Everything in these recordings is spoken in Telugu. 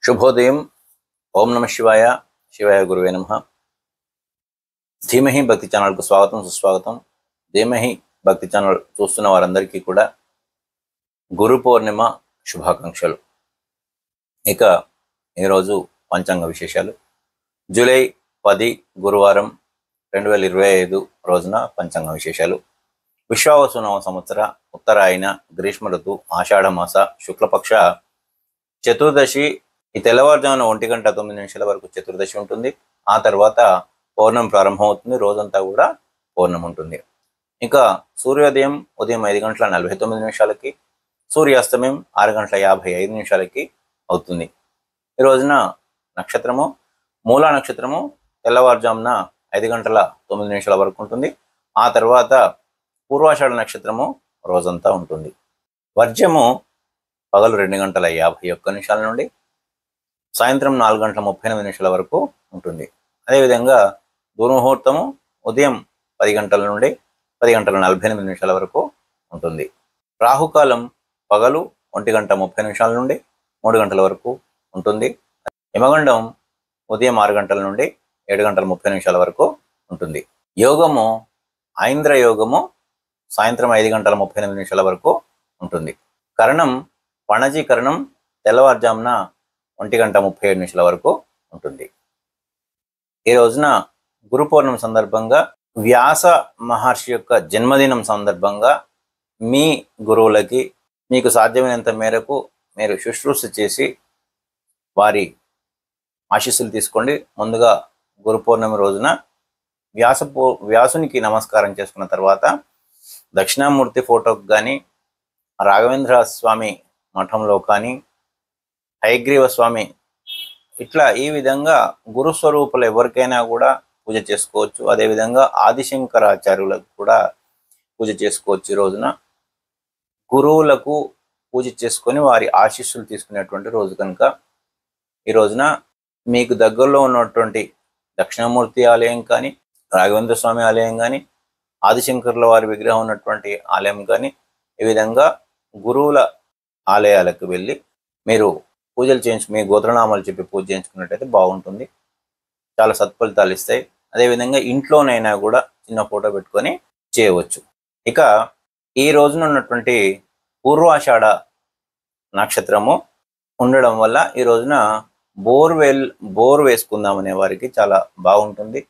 శుభోదయం. ఓం నమ శివాయ. శివాయ గురువే నమః. ధీమహి భక్తి ఛానల్కు స్వాగతం, సుస్వాగతం. ధీమహి భక్తి ఛానల్ చూస్తున్న వారందరికీ కూడా గురు పౌర్ణిమ శుభాకాంక్షలు. ఇక ఈరోజు పంచాంగ విశేషాలు. జూలై 10 గురువారం 2025 రోజున పంచాంగ విశేషాలు. విశ్వావసు సంవత్సర ఉత్తరాయణ గ్రీష్మ ఋతు ఆషాఢ మాస శుక్లపక్ష చతుర్దశి. ఈ తెల్లవారుజామున 1:09 వరకు చతుర్దశి ఉంటుంది. ఆ తర్వాత పౌర్ణం ప్రారంభమవుతుంది. రోజంతా కూడా పౌర్ణం ఉంటుంది. ఇక సూర్యోదయం ఉదయం 5:49 సూర్యాస్తమయం 6:55 అవుతుంది. ఈ రోజున నక్షత్రము మూలా నక్షత్రము తెల్లవారుజామున 5:09 వరకు ఉంటుంది. ఆ తర్వాత పూర్వాషాఢ నక్షత్రము రోజంతా ఉంటుంది. వర్జ్యము పగలు 2:51 నుండి సాయంత్రం 4:38 వరకు ఉంటుంది. అదేవిధంగా దుర్ముహూర్తము ఉదయం 10 గంటల నుండి 10:48 వరకు ఉంటుంది. రాహుకాలం పగలు 1:30 నుండి 3 గంటల వరకు ఉంటుంది. యమగండం ఉదయం 6 గంటల నుండి 7:30 వరకు ఉంటుంది. యోగము ఐంద్ర యోగము సాయంత్రం 5:38 వరకు ఉంటుంది. కరణం పణజీ కరణం తెల్లవారుజామున 1:37 వరకు ఉంటుంది. ఈ రోజున గురు పౌర్ణమి సందర్భంగా వ్యాస మహర్షి యొక్క జన్మదినం సందర్భంగా మీ గురువులకి మీకు సాధ్యమైనంత మేరకు మీరు శుశ్రూష చేసి వారి ఆశీస్సులు తీసుకోండి. ముందుగా గురు పౌర్ణమి రోజున వ్యాసునికి నమస్కారం చేసుకున్న తర్వాత దక్షిణామూర్తి ఫోటోకి కానీ, రాఘవేంద్ర స్వామి మఠంలో కానీ, హయగ్రీవ స్వామి ఇట్లా ఈ విధంగా గురుస్వరూపులు ఎవరికైనా కూడా పూజ చేసుకోవచ్చు. అదేవిధంగా ఆదిశంకరాచార్యులకు కూడా పూజ చేసుకోవచ్చు. ఈ రోజున గురువులకు పూజ చేసుకొని వారి ఆశీస్సులు తీసుకునేటువంటి రోజు కనుక ఈ రోజున మీకు దగ్గరలో ఉన్నటువంటి దక్షిణామూర్తి ఆలయం కానీ, రాఘవేంద్ర స్వామి ఆలయం కానీ, ఆదిశంకర్ల వారి విగ్రహం ఉన్నటువంటి ఆలయం కానీ, ఈ విధంగా గురువుల ఆలయాలకు వెళ్ళి మీరు పూజలు మీ గోత్రనామాలు చెప్పి పూజ చేయించుకున్నట్టయితే బాగుంటుంది. చాలా సత్ఫలితాలు ఇస్తాయి. అదేవిధంగా ఇంట్లోనైనా కూడా చిన్న ఫోటో పెట్టుకొని చేయవచ్చు. ఇక ఈ రోజున ఉన్నటువంటి పూర్వాషాఢ నక్షత్రము ఉండడం వల్ల ఈ రోజున బోర్ వేసుకుందామనే వారికి చాలా బాగుంటుంది.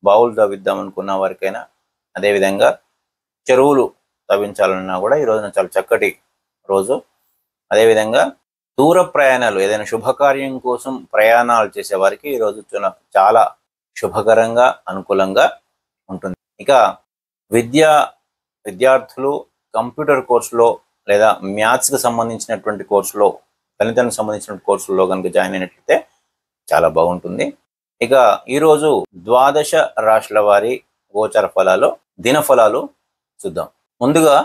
బావులు తవ్విద్దాం అనుకున్న వారికైనా, అదేవిధంగా చెరువులు తవ్వించాలన్నా కూడా ఈ రోజున చాలా చక్కటి రోజు. అదేవిధంగా దూర ప్రయాణాలు ఏదైనా శుభకార్యం కోసం ప్రయాణాలు చేసే వారికి ఈ రోజు చాలా శుభకరంగా అనుకూలంగా ఉంటుంది. ఇక విద్యార్థులు కంప్యూటర్ కోర్సులో లేదా మ్యాథ్స్కి సంబంధించినటువంటి కోర్సులో, గణితానికి సంబంధించిన కోర్సుల్లో కనుక జాయిన్ అయినట్లయితే చాలా బాగుంటుంది. ఇక ఈరోజు ద్వాదశ రాశుల వారి గోచర ఫలాలు, దిన ఫలాలు చూద్దాం. ముందుగా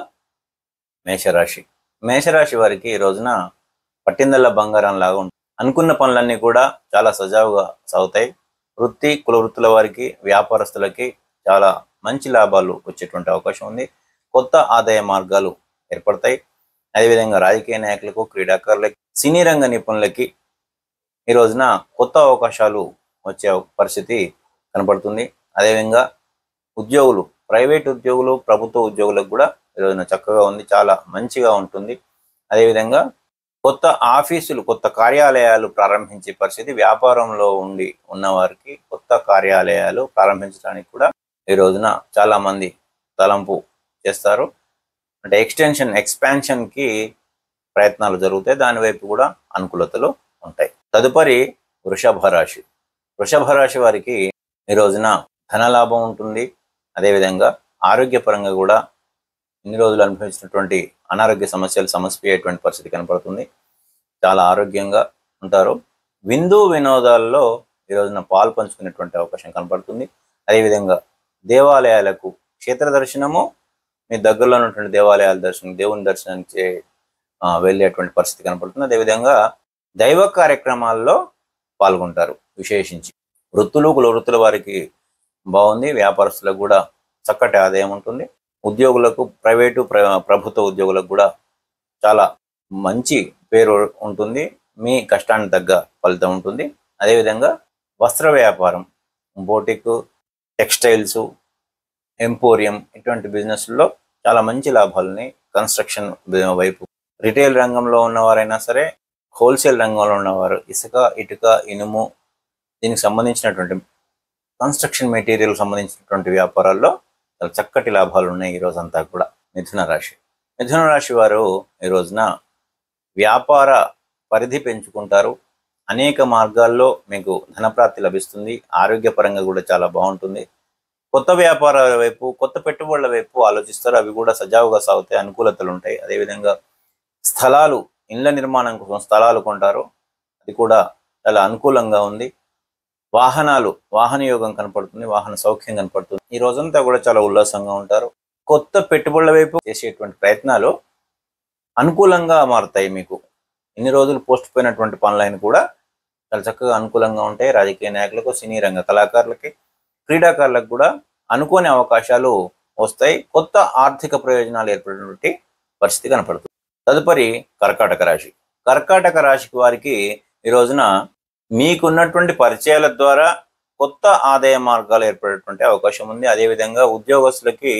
మేషరాశి వారికి ఈ రోజున పట్టిందల్ల బంగారం లాగా ఉంటుంది. అనుకున్న పనులన్నీ కూడా చాలా సజావుగా సాగుతాయి. కుల వృత్తుల వారికి, వ్యాపారస్తులకి చాలా మంచి లాభాలు వచ్చేటువంటి అవకాశం ఉంది. కొత్త ఆదాయ మార్గాలు ఏర్పడతాయి. అదేవిధంగా రాజకీయ నాయకులకు, క్రీడాకారులకి, సినీ రంగ నిపుణులకి ఈ రోజున కొత్త అవకాశాలు వచ్చే పరిస్థితి కనపడుతుంది. అదేవిధంగా ఉద్యోగులు, ప్రైవేట్ ఉద్యోగులు, ప్రభుత్వ ఉద్యోగులకు కూడా ఈ రోజున చక్కగా ఉంది, చాలా మంచిగా ఉంటుంది. అదేవిధంగా కొత్త ఆఫీసులు, కొత్త కార్యాలయాలు ప్రారంభించే పరిస్థితి, వ్యాపారంలో ఉన్నవారికి కొత్త కార్యాలయాలు ప్రారంభించడానికి కూడా ఈ రోజున చాలా మంది తలంపు చేస్తారు. అంటే ఎక్స్పాన్షన్కి ప్రయత్నాలు జరుగుతాయి. దాని వైపు కూడా అనుకూలతలు ఉంటాయి. తదుపరి వృషభ రాశి వారికి ఈ రోజున ధనలాభం ఉంటుంది. అదేవిధంగా ఆరోగ్యపరంగా కూడా ఇన్ని రోజులు అనుభవించినటువంటి అనారోగ్య సమస్యలు సమసిపోయేటువంటి పరిస్థితి కనపడుతుంది. చాలా ఆరోగ్యంగా ఉంటారు. వినోదాల్లో ఈ రోజున పాలు పంచుకునేటువంటి అవకాశం కనపడుతుంది. అదేవిధంగా దేవాలయాలకు క్షేత్ర దర్శనము, మీ దగ్గరలో ఉన్నటువంటి దేవాలయాల దర్శనం, దేవుని దర్శనానికి వెళ్ళేటువంటి పరిస్థితి కనపడుతుంది. అదేవిధంగా దైవ కార్యక్రమాల్లో పాల్గొంటారు. విశేషించి కుల వృత్తుల వారికి బాగుంది. వ్యాపారస్తులకు కూడా చక్కటి ఆదాయం ఉంటుంది. ఉద్యోగులకు, ప్రభుత్వ ఉద్యోగులకు కూడా చాలా మంచి పేరు ఉంటుంది. మీ కష్టానికి తగ్గ ఫలితం ఉంటుంది. అదేవిధంగా వస్త్ర వ్యాపారం, బోటిక్, టెక్స్టైల్స్, ఎంపోరియం ఇటువంటి బిజినెస్లో చాలా మంచి లాభాలని, కన్స్ట్రక్షన్ వైపు, రిటైల్ రంగంలో ఉన్నవారైనా సరే, హోల్సేల్ రంగంలో ఉన్నవారు, ఇసుక, ఇటుక, ఇనుము దీనికి సంబంధించినటువంటి కన్స్ట్రక్షన్ మెటీరియల్ సంబంధించినటువంటి వ్యాపారాల్లో చాలా చక్కటి లాభాలు ఉన్నాయి ఈ రోజంతా కూడా. మిథున రాశి, మిథున రాశి వారు ఈ రోజున వ్యాపార పరిధి పెంచుకుంటారు. అనేక మార్గాల్లో మీకు ధనప్రాప్తి లభిస్తుంది. ఆరోగ్యపరంగా కూడా చాలా బాగుంటుంది. కొత్త వ్యాపారాల వైపు, కొత్త పెట్టుబడుల వైపు ఆలోచిస్తారు. అవి కూడా సజావుగా సాగుతాయి, అనుకూలతలు ఉంటాయి. అదేవిధంగా స్థలాలు, ఇళ్ల నిర్మాణం కోసం స్థలాలు కొంటారు, అది కూడా చాలా అనుకూలంగా ఉంది. వాహనాలు, వాహన యోగం కనపడుతుంది, వాహన సౌఖ్యం కనపడుతుంది. ఈ రోజంతా కూడా చాలా ఉల్లాసంగా ఉంటారు. కొత్త పెట్టుబడుల వైపు చేసేటువంటి ప్రయత్నాలు అనుకూలంగా మారుతాయి. మీకు ఇన్ని రోజులు పోస్ట్ పోయినటువంటి పనులైన కూడా చాలా చక్కగా అనుకూలంగా ఉంటాయి. రాజకీయ నాయకులకు, సినీ రంగ కళాకారులకి, క్రీడాకారులకు కూడా అనుకోని అవకాశాలు వస్తాయి. కొత్త ఆర్థిక ప్రయోజనాలు ఏర్పడినటువంటి పరిస్థితి కనపడుతుంది. తదుపరి కర్కాటక రాశి. కర్కాటక రాశికి వారికి ఈ రోజున మీకున్నటువంటి పరిచయాల ద్వారా కొత్త ఆదాయ మార్గాలు ఏర్పడేటువంటి అవకాశం ఉంది. అదేవిధంగా ఉద్యోగస్తులకి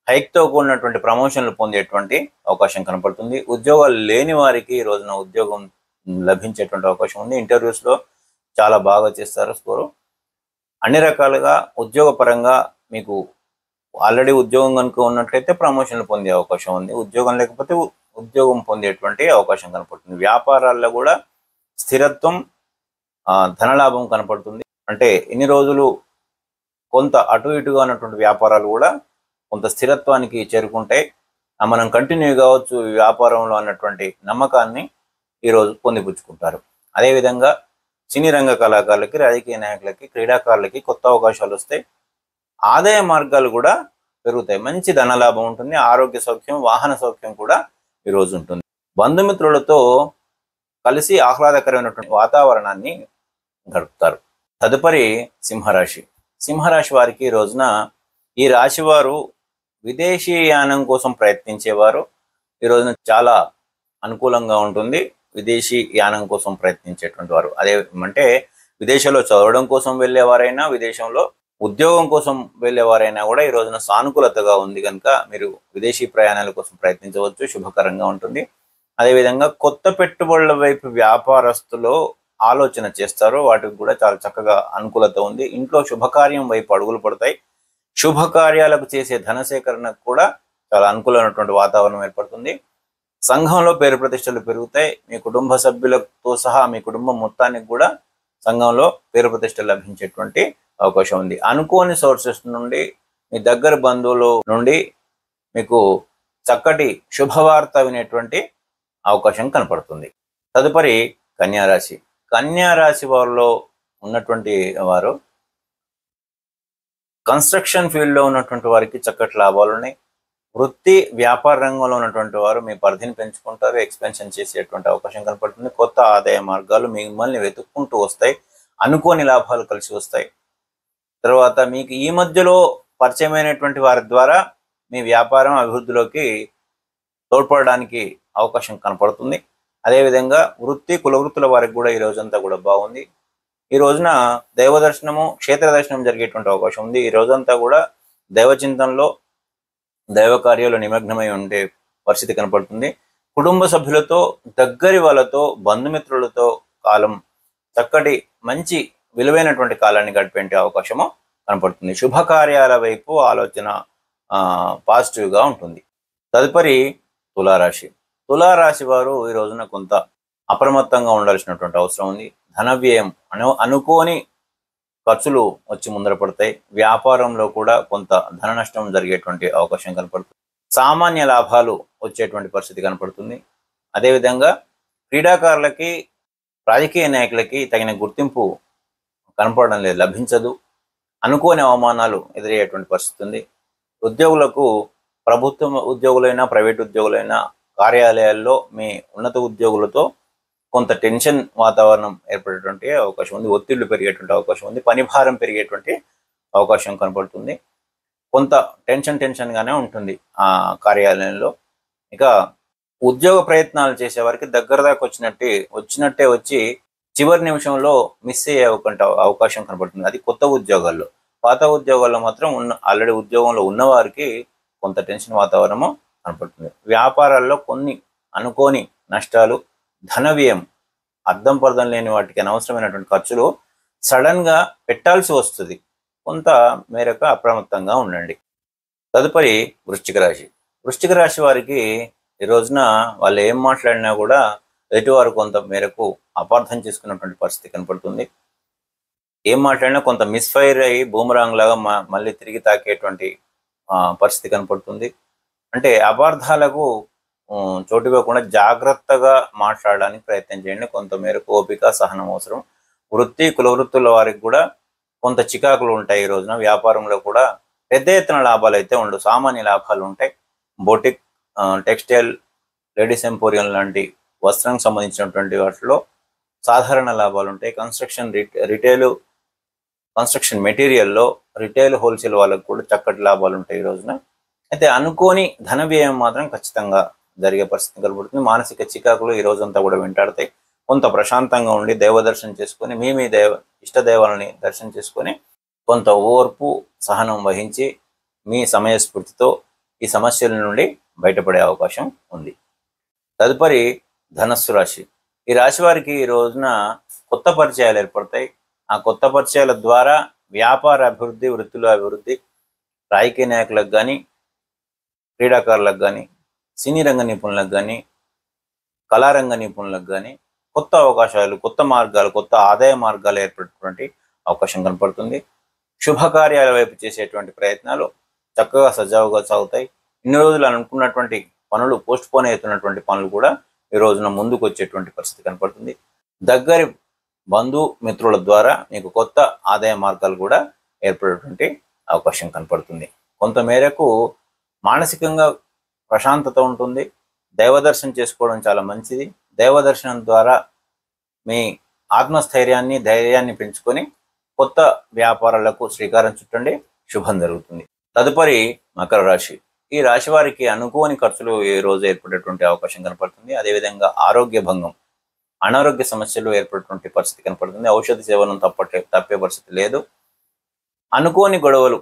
హైక్తో కూడినటువంటి ప్రమోషన్లు పొందేటువంటి అవకాశం కనపడుతుంది. ఉద్యోగాలు లేని వారికి ఈ రోజున ఉద్యోగం లభించేటువంటి అవకాశం ఉంది. ఇంటర్వ్యూస్లో చాలా బాగా చేస్తారు స్కోరు. అన్ని రకాలుగా ఉద్యోగపరంగా మీకు ఆల్రెడీ ఉద్యోగం కనుక ఉన్నట్లయితే ప్రమోషన్లు పొందే అవకాశం ఉంది. ఉద్యోగం లేకపోతే ఉద్యోగం పొందేటువంటి అవకాశం కనపడుతుంది. వ్యాపారాల్లో కూడా స్థిరత్వం, ధనలాభం కనపడుతుంది. అంటే ఇన్ని రోజులు కొంత అటు ఇటుగా ఉన్నటువంటి వ్యాపారాలు కూడా కొంత స్థిరత్వానికి చేరుకుంటాయి. మనం కంటిన్యూ కావచ్చు ఈ వ్యాపారంలో అన్నటువంటి నమ్మకాన్ని ఈరోజు పొందిపుచ్చుకుంటారు. అదేవిధంగా సినీ రంగ కళాకారులకి, రాజకీయ నాయకులకి, క్రీడాకారులకి కొత్త అవకాశాలు వస్తాయి. ఆదాయ మార్గాలు కూడా పెరుగుతాయి. మంచి ధనలాభం ఉంటుంది. ఆరోగ్య సౌఖ్యం, వాహన సౌఖ్యం కూడా ఈరోజు ఉంటుంది. బంధుమిత్రులతో కలిసి ఆహ్లాదకరమైనటువంటి వాతావరణాన్ని గడుపుతారు. తదుపరి సింహరాశి. సింహరాశి వారికి ఈ రోజున ఈ రాశి వారు విదేశీ యానం కోసం ప్రయత్నించేవారు ఈ రోజున చాలా అనుకూలంగా ఉంటుంది. విదేశీ యానం కోసం ప్రయత్నించేటువంటి వారు, అదే అంటే విదేశంలో చదవడం కోసం వెళ్ళేవారైనా, విదేశంలో ఉద్యోగం కోసం వెళ్ళేవారైనా కూడా ఈ రోజున సానుకూలతగా ఉంది కనుక మీరు విదేశీ ప్రయాణాల కోసం ప్రయత్నించవచ్చు, శుభకరంగా ఉంటుంది. అదేవిధంగా కొత్త పెట్టుబడుల వైపు వ్యాపారస్తులు ఆలోచన చేస్తారు, వాటికి కూడా చాలా చక్కగా అనుకూలత ఉంది. ఇంట్లో శుభకార్యం వైపు అడుగులు పడతాయి. శుభకార్యాలకు చేసే ధనసేకరణకు కూడా చాలా అనుకూలమైనటువంటి వాతావరణం ఏర్పడుతుంది. సంఘంలో పేరు ప్రతిష్టలు పెరుగుతాయి. మీ కుటుంబ సభ్యులతో సహా మీ కుటుంబం మొత్తానికి కూడా సంఘంలో పేరు ప్రతిష్టలు లభించేటువంటి అవకాశం ఉంది. అనుకోని సోర్సెస్ నుండి, మీ దగ్గర బంధువుల నుండి మీకు చక్కటి శుభవార్త వినేటువంటి అవకాశం కనపడుతుంది. తదుపరి కన్యారాశి. కన్యారాశి వారిలో ఉన్నటువంటి వారు కన్స్ట్రక్షన్ ఫీల్డ్లో ఉన్నటువంటి వారికి చక్కటి లాభాలు ఉన్నాయి. వృత్తి వ్యాపార రంగంలో ఉన్నటువంటి వారు మీ పరిధిని పెంచుకుంటారు, ఎక్స్పెన్షన్ చేసేటువంటి అవకాశం కనపడుతుంది. కొత్త ఆదాయ మార్గాలు మిమ్మల్ని వెతుక్కుంటూ వస్తాయి. అనుకోని లాభాలు కలిసి వస్తాయి. తర్వాత మీకు ఈ మధ్యలో పరిచయమైనటువంటి వారి ద్వారా మీ వ్యాపారం అభివృద్ధిలోకి తోడ్పడడానికి అవకాశం కనపడుతుంది. అదేవిధంగా వృత్తి కులవృత్తుల వారికి కూడా ఈ రోజంతా కూడా బాగుంది. ఈ రోజున దైవ దర్శనము, క్షేత్ర దర్శనం జరిగేటువంటి అవకాశం ఉంది. ఈ రోజంతా కూడా దైవ చింతనలో, దైవ కార్యాలు నిమగ్నమై ఉండే పరిస్థితి కనపడుతుంది. కుటుంబ సభ్యులతో, దగ్గరి వాళ్ళతో, బంధుమిత్రులతో కాలం చక్కటి మంచి విలువైనటువంటి కాలాన్ని గడిపే అవకాశము కనపడుతుంది. శుభకార్యాల వైపు ఆలోచన పాజిటివ్గా ఉంటుంది. తదుపరి తులారాశి. తులారాశి వారు ఈ రోజున కొంత అప్రమత్తంగా ఉండాల్సినటువంటి అవసరం ఉంది. ధన వ్యయం, అనుకోని ఖర్చులు వచ్చి ముందర పడతాయి. వ్యాపారంలో కూడా కొంత ధన నష్టం జరిగేటువంటి అవకాశం కనపడుతుంది. సామాన్య లాభాలు వచ్చేటువంటి పరిస్థితి కనపడుతుంది. అదేవిధంగా క్రీడాకారులకి, రాజకీయ నాయకులకి తగిన గుర్తింపు కనపడడం లేదు, లభించదు. అనుకోని అవమానాలు ఎదురయ్యేటువంటి పరిస్థితి ఉంది. ఉద్యోగులకు, ప్రభుత్వ ఉద్యోగులైనా ప్రైవేట్ ఉద్యోగులైనా కార్యాలయాల్లో మీ ఉన్నత ఉద్యోగులతో కొంత టెన్షన్ వాతావరణం ఏర్పడేటువంటి అవకాశం ఉంది. ఒత్తిళ్లు పెరిగేటువంటి అవకాశం ఉంది. పని భారం పెరిగేటువంటి అవకాశం కనపడుతుంది. కొంత టెన్షన్గానే ఉంటుంది ఆ కార్యాలయంలో. ఇక ఉద్యోగ ప్రయత్నాలు చేసే వారికి దగ్గర దాకా వచ్చినట్టే వచ్చి చివరి నిమిషంలో మిస్ అయ్యే అవకాశం కనబడుతుంది. అది కొత్త ఉద్యోగాల్లో. పాత ఉద్యోగాల్లో మాత్రం ఆల్రెడీ ఉద్యోగంలో ఉన్నవారికి కొంత టెన్షన్ వాతావరణము కనపడుతుంది. వ్యాపారాల్లో కొన్ని అనుకోని నష్టాలు, ధన వ్యయం, అర్థం పర్థం లేని వాటికి అనవసరమైనటువంటి ఖర్చులు సడన్గా పెట్టాల్సి వస్తుంది. కొంత మేరకు అప్రమత్తంగా ఉండండి. తదుపరి వృశ్చిక రాశి. వృశ్చిక రాశి వారికి ఈ రోజున వాళ్ళు ఏం మాట్లాడినా కూడా ఎదుటివారు కొంత మేరకు అపార్థం చేసుకున్నటువంటి పరిస్థితి కనపడుతుంది. ఏం మాట్లాడినా కొంత మిస్ఫైర్ అయ్యి బూమరాంగ్ లాగా మళ్ళీ తిరిగి తాకేటువంటి పరిస్థితి కనపడుతుంది. అంటే అపార్థాలకు చోటు ఇవ్వకుండా జాగ్రత్తగా మాట్లాడడానికి ప్రయత్నం చేయండి. కొంత మేరకు ఓపిక, సహనం అవసరం. కుల వృత్తుల వారికి కూడా కొంత చికాకులు ఉంటాయి. ఈ రోజున వ్యాపారంలో కూడా పెద్ద ఎత్తున లాభాలు అయితే ఉండవు, సామాన్య లాభాలు ఉంటాయి. బొటిక్, టెక్స్టైల్, లేడీస్ ఎంపోరియం లాంటి వస్త్రానికి సంబంధించినటువంటి వాటిలో సాధారణ లాభాలు ఉంటాయి. కన్స్ట్రక్షన్ మెటీరియల్లో రిటైల్, హోల్సేల్ వాళ్ళకు కూడా చక్కటి లాభాలు ఉంటాయి ఈ రోజున. అయితే అనుకోని ధన వ్యయం మాత్రం ఖచ్చితంగా జరిగే పరిస్థితి కనబడుతుంది. మానసిక చికాకులు ఈ రోజంతా కూడా వెంటాడతాయి. కొంత ప్రశాంతంగా ఉండి దైవదర్శనం చేసుకొని మీ ఇష్టదైవాలని దర్శనం చేసుకొని కొంత ఓర్పు, సహనం వహించి మీ సమయస్ఫూర్తితో ఈ సమస్యల నుండి బయటపడే అవకాశం ఉంది. తదుపరి ధనస్సు రాశి. ఈ రాశి వారికి ఈ రోజున కొత్త పరిచయాలు ఏర్పడతాయి. ఆ కొత్త పరిచయాల ద్వారా వ్యాపార అభివృద్ధి, వృత్తుల అభివృద్ధి, రాజకీయ నాయకులకు కానీ, క్రీడాకారులకు కానీ, సినీ రంగ నిపుణులకు కానీ, కళారంగ నిపుణులకు కానీ కొత్త అవకాశాలు, కొత్త మార్గాలు, కొత్త ఆదాయ మార్గాలు ఏర్పడేటువంటి అవకాశం కనపడుతుంది. శుభకార్యాల వైపు చేసేటువంటి ప్రయత్నాలు చక్కగా సజావుగా సాగుతాయి. ఇన్ని రోజులు అనుకున్నటువంటి పనులు, పోస్ట్ పోన్ అవుతున్నటువంటి పనులు కూడా ఈ రోజున ముందుకు వచ్చేటువంటి పరిస్థితి కనపడుతుంది. దగ్గరి బంధు మిత్రుల ద్వారా మీకు కొత్త ఆదాయ మార్గాలు కూడా ఏర్పడేటువంటి అవకాశం కనపడుతుంది. కొంత మేరకు మానసికంగా ప్రశాంతత ఉంటుంది. దైవదర్శనం చేసుకోవడం చాలా మంచిది. దైవదర్శనం ద్వారా మీ ఆత్మస్థైర్యాన్ని, ధైర్యాన్ని పెంచుకొని కొత్త వ్యాపారాలకు శ్రీకారం చుట్టండి. శుభం జరుగుతుంది. తదుపరి మకర రాశి. ఈ రాశి వారికి అనుకోని ఖర్చులు ఈ రోజు ఏర్పడేటువంటి అవకాశం కనపడుతుంది. అదేవిధంగా ఆరోగ్య భంగం, అనారోగ్య సమస్యలు ఏర్పడేటువంటి పరిస్థితి కనపడుతుంది. ఔషధ సేవనం తప్పే పరిస్థితి లేదు. అనుకోని గొడవలు,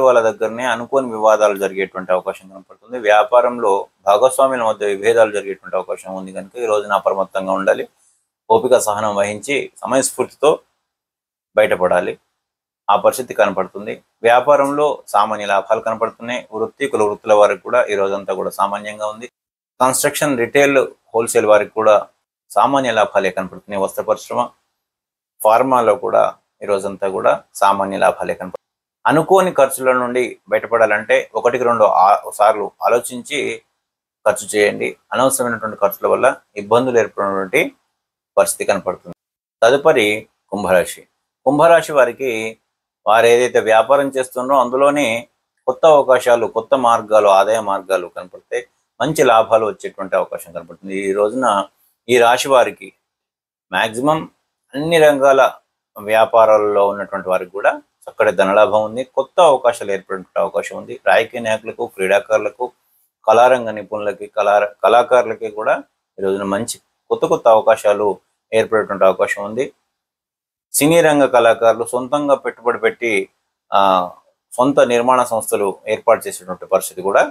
వాళ్ళ దగ్గరనే అనుకోని వివాదాలు జరిగేటువంటి అవకాశం కనపడుతుంది. వ్యాపారంలో భాగస్వాముల మధ్య విభేదాలు జరిగేటువంటి అవకాశం ఉంది కనుక ఈ రోజున అప్రమత్తంగా ఉండాలి. ఓపిక, సహనం వహించి సమయస్ఫూర్తితో బయటపడాలి. ఆ పరిస్థితి కనపడుతుంది. వ్యాపారంలో సామాన్య లాభాలు కనపడుతున్నాయి. కుల వృత్తుల వారికి కూడా ఈ రోజంతా కూడా సామాన్యంగా ఉంది. కన్స్ట్రక్షన్, రిటైల్, హోల్సేల్ వారికి కూడా సామాన్య లాభాలే కనపడుతున్నాయి. వస్త్ర పరిశ్రమ, ఫార్మాలో కూడా ఈ రోజంతా కూడా సామాన్య లాభాలే కనపడుతుంది. అనుకోని ఖర్చుల నుండి బయటపడాలంటే 1-2 సార్లు ఆలోచించి ఖర్చు చేయండి. అనవసరమైనటువంటి ఖర్చుల వల్ల ఇబ్బందులు ఏర్పడినటువంటి పరిస్థితి కనపడుతుంది. తదుపరి కుంభరాశి. కుంభరాశి వారికి వారు ఏదైతే వ్యాపారం చేస్తున్నారో అందులోనే కొత్త అవకాశాలు, కొత్త మార్గాలు, ఆదాయ మార్గాలు కనపడితే మంచి లాభాలు వచ్చేటువంటి అవకాశం కనపడుతుంది. ఈ రోజున ఈ రాశి వారికి మ్యాక్సిమం అన్ని రంగాల వ్యాపారాల్లో ఉన్నటువంటి వారికి కూడా చక్కటి ధనలాభం ఉంది. కొత్త అవకాశాలు ఏర్పడే అవకాశం ఉంది. రాజకీయ నాయకులకు, క్రీడాకారులకు, కళారంగ నిపుణులకి, కళాకారులకి కూడా ఈ రోజున మంచి కొత్త అవకాశాలు ఏర్పడేటువంటి అవకాశం ఉంది. సినీ రంగ కళాకారులు సొంతంగా పెట్టుబడి పెట్టి సొంత నిర్మాణ సంస్థలు ఏర్పాటు చేసేటువంటి పరిస్థితి కూడా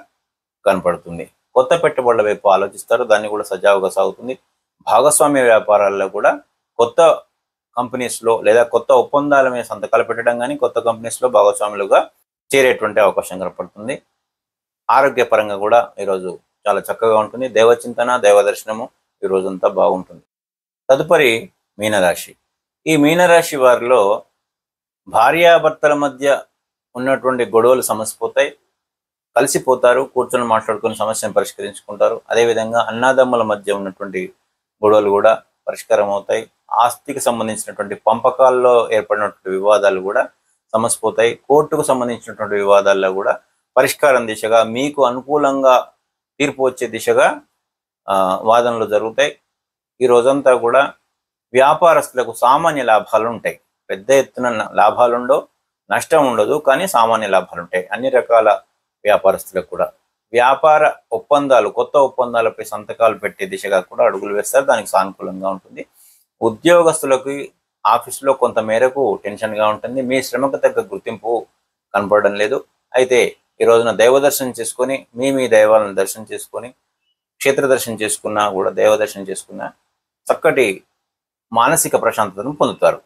కనపడుతుంది. కొత్త పెట్టుబడుల వైపు ఆలోచిస్తారు. దాన్ని కూడా సజావుగా సాగుతుంది. భాగస్వామ్య వ్యాపారాల్లో కూడా కొత్త కంపెనీస్లో లేదా కొత్త ఒప్పందాల మీద సంతకాలు పెట్టడం కానీ, కొత్త కంపెనీస్లో భాగస్వాములుగా చేరేటువంటి అవకాశం కనపడుతుంది. ఆరోగ్యపరంగా కూడా ఈరోజు చాలా చక్కగా ఉంటుంది. దైవచింతన, దైవదర్శనము ఈ రోజంతా బాగుంటుంది. తదుపరి మీనరాశి. ఈ మీనరాశి వారిలో భార్యాభర్తల మధ్య ఉన్నటువంటి గొడవలు సమసిపోతాయి. కలిసిపోతారు, కూర్చొని మాట్లాడుకుని సమస్యను పరిష్కరించుకుంటారు. అదేవిధంగా అన్నాదమ్ముల మధ్య ఉన్నటువంటి గొడవలు కూడా పరిష్కారం అవుతాయి. ఆస్తికి సంబంధించినటువంటి పంపకాల్లో ఏర్పడినటువంటి వివాదాలు కూడా సమసిపోతాయి. కోర్టుకు సంబంధించినటువంటి వివాదాల్లో కూడా పరిష్కారం దిశగా, మీకు అనుకూలంగా తీర్పు వచ్చే దిశగా వాదనలు జరుగుతాయి. ఈ రోజంతా కూడా వ్యాపారస్తులకు సామాన్య లాభాలు ఉంటాయి. పెద్ద ఎత్తున లాభాలు ఉండవు, నష్టం ఉండదు, కానీ సామాన్య లాభాలు ఉంటాయి అన్ని రకాల వ్యాపారస్తులకు కూడా. వ్యాపార ఒప్పందాలు, కొత్త ఒప్పందాలపై సంతకాలు పెట్టే దిశగా కూడా అడుగులు వేస్తారు. దానికి సానుకూలంగా ఉంటుంది. ఉద్యోగస్తులకు ఆఫీసులో కొంత మేరకు టెన్షన్గా ఉంటుంది. మీ శ్రమకు తగ్గ గుర్తింపు కనపడడం లేదు. అయితే ఈ రోజున దైవ దర్శనం చేసుకొని మీ దైవాలను దర్శనం చేసుకొని క్షేత్ర దర్శనం చేసుకున్నా కూడా, దైవ దర్శనం చేసుకున్నా చక్కటి మానసిక ప్రశాంతతను పొందుతారు.